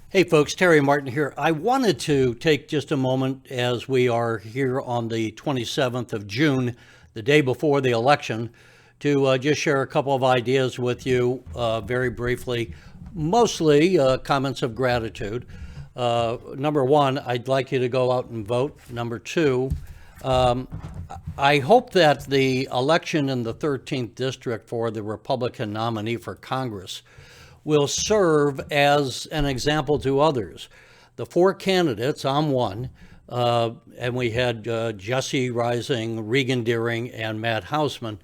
Hey folks, Terry Martin here. I wanted to take just a moment as we are here on the 27th of June, the day before the election, to just share a couple of ideas with you very briefly, mostly comments of gratitude. Number one, I'd like you to go out and vote. Number two, I hope that the election in the 13th district for the Republican nominee for Congress will serve as an example to others. The four candidates, I'm one, and we had Jesse Rising, Regan Deering, and Matt Hausman,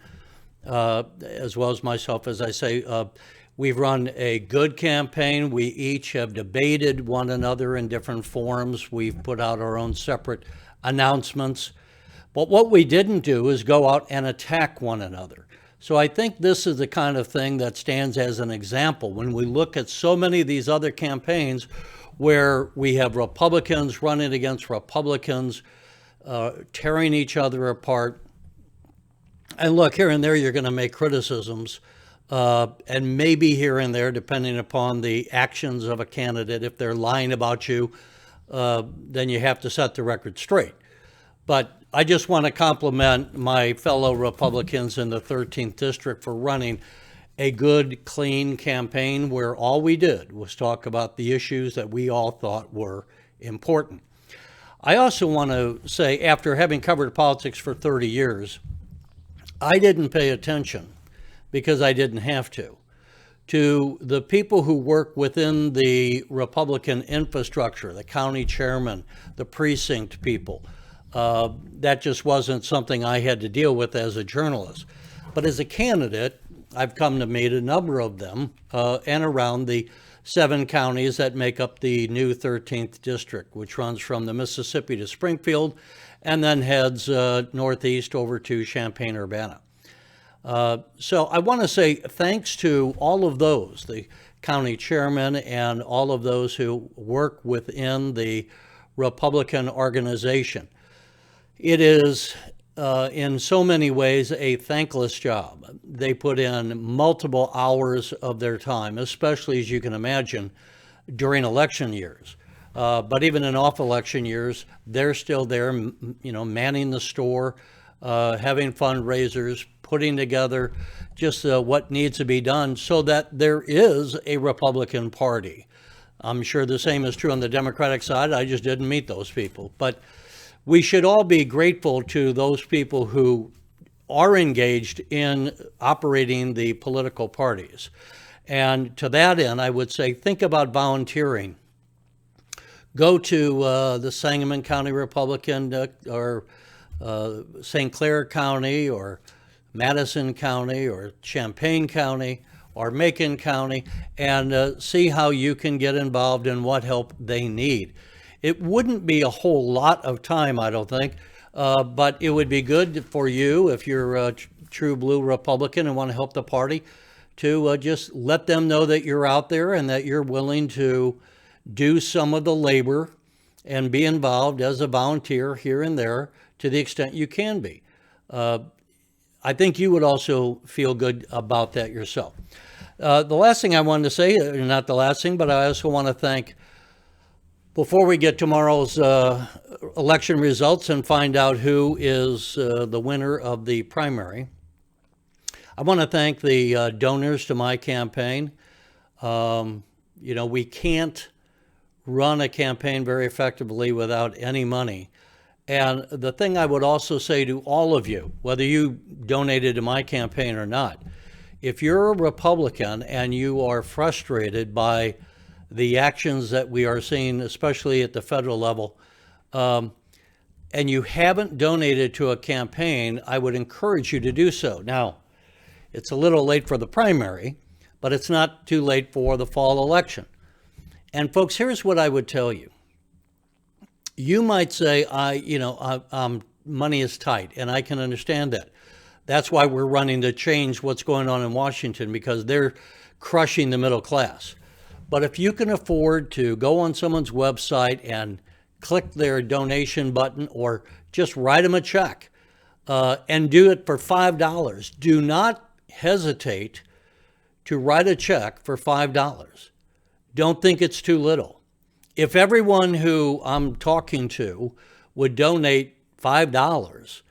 as well as myself, as I say. We've run a good campaign. We each have debated one another in different forums. We've put out our own separate announcements. But what we didn't do is go out and attack one another. So I think this is the kind of thing that stands as an example when we look at so many of these other campaigns where we have Republicans running against Republicans, tearing each other apart. And look, here and there you're going to make criticisms, and maybe here and there, depending upon the actions of a candidate, if they're lying about you, then you have to set the record straight. But I just want to compliment my fellow Republicans in the 13th district for running a good, clean campaign where all we did was talk about the issues that we all thought were important. I also want to say, after having covered politics for 30 years, I didn't pay attention, because I didn't have to the people who work within the Republican infrastructure, the county chairman, the precinct people. That just wasn't something I had to deal with as a journalist. But as a candidate, I've come to meet a number of them and around the 7 counties that make up the new 13th district, which runs from the Mississippi to Springfield and then heads northeast over to Champaign-Urbana. So I want to say thanks to all of those, the county chairman and all of those who work within the Republican organization. It is, in so many ways, a thankless job. They put in multiple hours of their time, especially, as you can imagine, during election years. But even in off-election years, they're still there, manning the store, having fundraisers, putting together just what needs to be done so that there is a Republican Party. I'm sure the same is true on the Democratic side. I just didn't meet those people. But we should all be grateful to those people who are engaged in operating the political parties. And to that end, I would say, think about volunteering. Go to the Sangamon County Republican or St. Clair County or Madison County or Champaign County or Macon County and see how you can get involved in what help they need. It wouldn't be a whole lot of time, I don't think, but it would be good for you, if you're a true blue Republican and want to help the party, to just let them know that you're out there and that you're willing to do some of the labor and be involved as a volunteer here and there to the extent you can be. I think you would also feel good about that yourself. The last thing I wanted to say, not the last thing, but I also want to thank, before we get tomorrow's election results and find out who is the winner of the primary, I want to thank the donors to my campaign. We can't run a campaign very effectively without any money. And the thing I would also say to all of you, whether you donated to my campaign or not, if you're a Republican and you are frustrated by the actions that we are seeing, especially at the federal level, and you haven't donated to a campaign, I would encourage you to do so. Now, it's a little late for the primary, but it's not too late for the fall election. And folks, here's what I would tell you. You might say, money is tight, and I can understand that. That's why we're running to change what's going on in Washington, because they're crushing the middle class. But if you can afford to go on someone's website and click their donation button or just write them a check and do it for $5, do not hesitate to write a check for $5. Don't think it's too little. if everyone who I'm talking to would donate $5,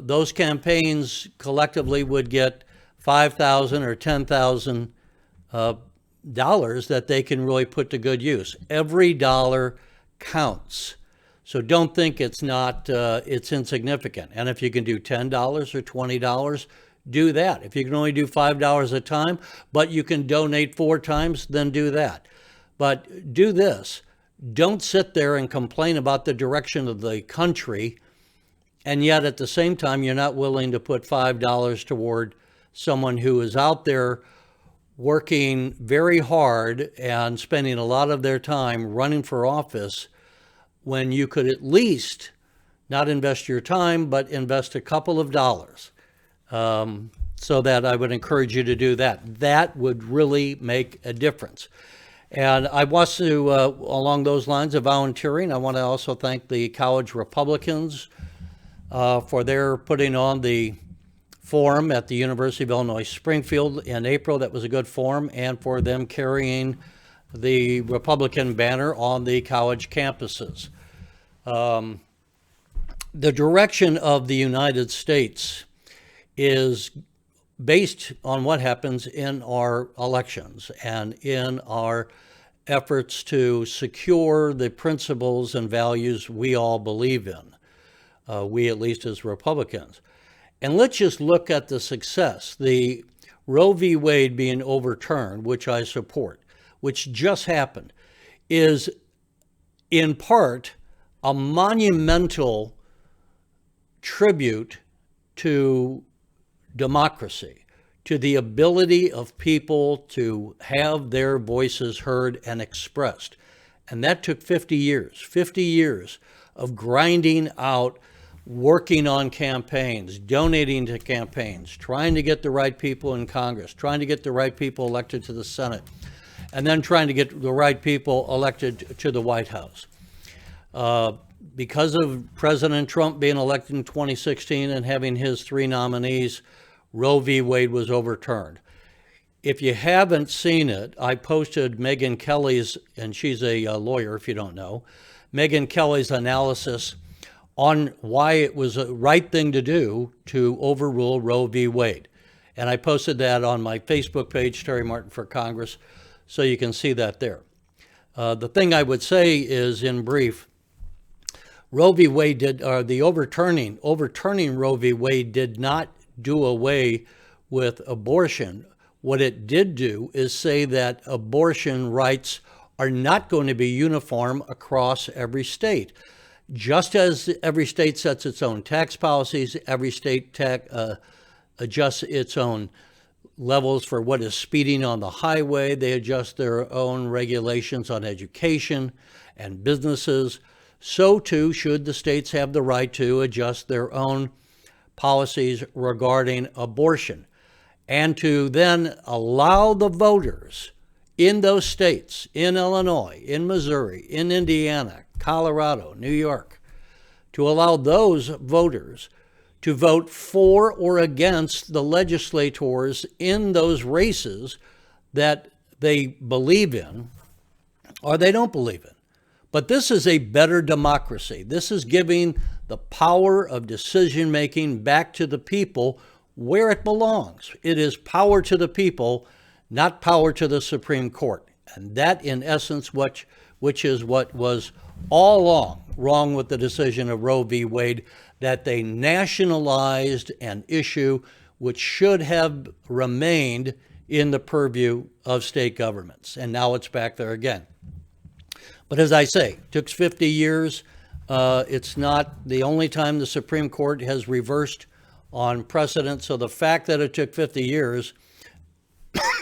those campaigns collectively would get $5,000 or $10,000 that they can really put to good use. Every dollar counts. So don't think it's not, it's insignificant. And if you can do $10 or $20, do that. If you can only do $5 a time, but you can donate 4 times, then do that. But do this. Don't sit there and complain about the direction of the country, and yet at the same time, you're not willing to put $5 toward someone who is out there working very hard and spending a lot of their time running for office, when you could at least not invest your time, but invest a couple of dollars. So that I would encourage you to do that. That would really make a difference. And I want to, along those lines of volunteering, I want to also thank the college Republicans for their putting on the forum at the University of Illinois Springfield in April. That was a good forum, and for them carrying the Republican banner on the college campuses. The direction of the United States is based on what happens in our elections and in our efforts to secure the principles and values we all believe in, we at least as Republicans. And let's just look at the success. The Roe v. Wade being overturned, which I support, which just happened, is in part a monumental tribute to democracy, to the ability of people to have their voices heard and expressed. And that took 50 years of grinding out, working on campaigns, donating to campaigns, trying to get the right people in Congress, trying to get the right people elected to the Senate, and then trying to get the right people elected to the White House. Because of President Trump being elected in 2016 and having his 3 nominees, Roe v. Wade was overturned. If you haven't seen it, I posted Megyn Kelly's, and she's a lawyer if you don't know, Megyn Kelly's analysis on why it was a right thing to do to overrule Roe v. Wade. And I posted that on my Facebook page, Terry Martin for Congress, so you can see that there. The thing I would say is, in brief, Roe v. Wade the overturning Roe v. Wade did not do away with abortion. What it did do is say that abortion rights are not going to be uniform across every state. Just as every state sets its own tax policies, every state adjusts its own levels for what is speeding on the highway. They adjust their own regulations on education and businesses. So too should the states have the right to adjust their own policies regarding abortion, and to then allow the voters in those states, in Illinois, in Missouri, in Indiana, Colorado, New York, to allow those voters to vote for or against the legislators in those races that they believe in or they don't believe in. But this is a better democracy. This is giving the power of decision-making back to the people where it belongs. It is power to the people, not power to the Supreme Court. And that, in essence, which is what was all along wrong with the decision of Roe v. Wade, that they nationalized an issue which should have remained in the purview of state governments. And now it's back there again. But as I say, it took 50 years. It's not the only time the Supreme Court has reversed on precedent. So the fact that it took 50 years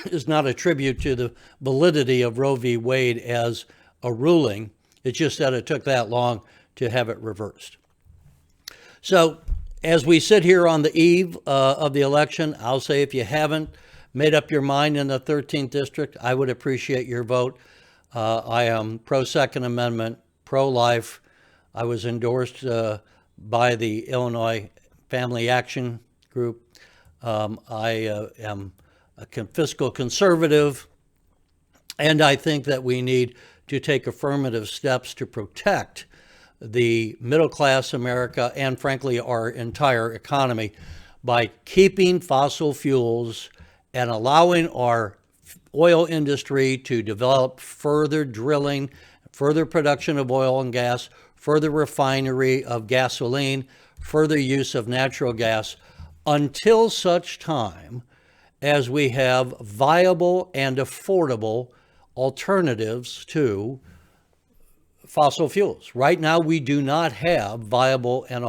is not a tribute to the validity of Roe v. Wade as a ruling. It's just that it took that long to have it reversed. So as we sit here on the eve of the election, I'll say if you haven't made up your mind in the 13th district, I would appreciate your vote. I am pro-Second Amendment, pro-life. I was endorsed by the Illinois Family Action Group. I am a fiscal conservative, and I think that we need to take affirmative steps to protect the middle class America and, frankly, our entire economy by keeping fossil fuels and allowing our oil industry to develop further drilling, further production of oil and gas, further refinery of gasoline, further use of natural gas, until such time as we have viable and affordable alternatives to fossil fuels. Right now, we do not have viable and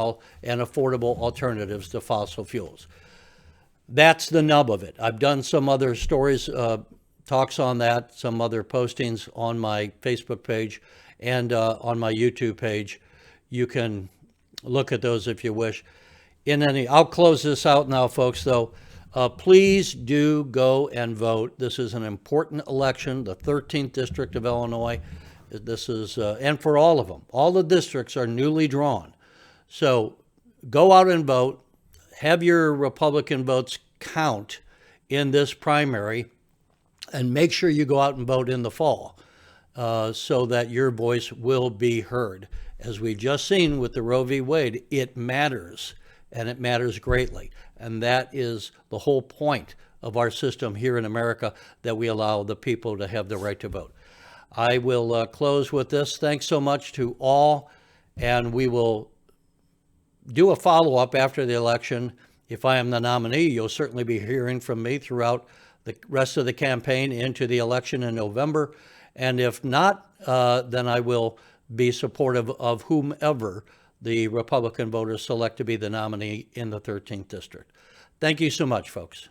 affordable alternatives to fossil fuels. That's the nub of it. I've done some other stories, talks on that, some other postings on my Facebook page and on my YouTube page. You can look at those if you wish. I'll close this out now, folks, though. Please do go and vote. This is an important election, the 13th District of Illinois. This is, and for all of them, all the districts are newly drawn. So go out and vote. Have your Republican votes count in this primary, and make sure you go out and vote in the fall so that your voice will be heard. As we've just seen with the Roe v. Wade, it matters, and it matters greatly. And that is the whole point of our system here in America, that we allow the people to have the right to vote. I will close with this. Thanks so much to all, and we will do a follow-up after the election. If I am the nominee, you'll certainly be hearing from me throughout the rest of the campaign into the election in November. And if not, then I will be supportive of whomever the Republican voters select to be the nominee in the 13th District. Thank you so much, folks.